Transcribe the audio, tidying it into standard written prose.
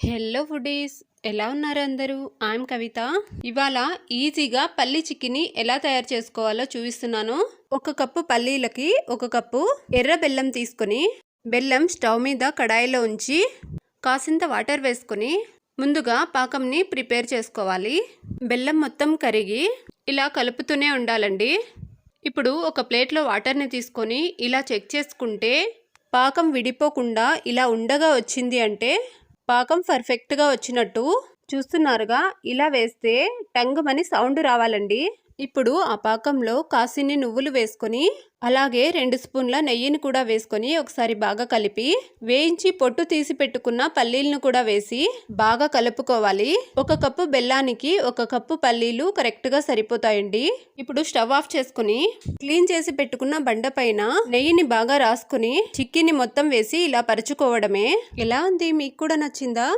Hello foodies, ఎలా ఉన్నారు అందరూ? ఐఎమ్ కవిత. ఇవాళ ఈజీగా పల్లి చిక్కిని ఎలా తయారు చేసుకోవాలో చూపిస్తున్నాను. 1 కప్పు పల్లీలకి 1 కప్పు ఎర్ర బెల్లం తీసుకొని, బెల్లం స్టవ్ మీద కడాయిలో ఉంచి కాసింత వాటర్ వేసుకొని ముందుగా పాకంని ప్రిపేర్ చేసుకోవాలి. బెల్లం మొత్తం కరిగి ఇలా కలుపుతూనే ఉండాలండి. ఇప్పుడు ఒక ప్లేట్లో వాటర్ని తీసుకొని ఇలా చెక్ చేసుకుంటే పాకం విడిపోకుండా ఇలా ఉండగా వచ్చింది అంటే పాకం పర్ఫెక్ట్గా వచ్చినట్టు. చూస్తున్నారుగా, ఇలా వేస్తే టంగుమని సౌండ్ రావాలండి. ఇప్పుడు ఆ పాకంలో కాసిన్ని నువ్వులు వేసుకొని అలాగే 2 స్పూన్ల నెయ్యిని కూడా వేసుకొని ఒకసారి బాగా కలిపి వేయించి పొట్టు తీసి పెట్టుకున్న పల్లీలను కూడా వేసి బాగా కలుపుకోవాలి. 1 కప్పు బెల్లానికి 1 కప్పు పల్లీలు కరెక్ట్గా సరిపోతాయండి. ఇప్పుడు స్టవ్ ఆఫ్ చేసుకుని క్లీన్ చేసి పెట్టుకున్న బండ పైన నెయ్యిని బాగా రాసుకుని చిక్కీని మొత్తం వేసి ఇలా పరుచుకోవడమే. ఎలా ఉంది? మీకు కూడా నచ్చిందా?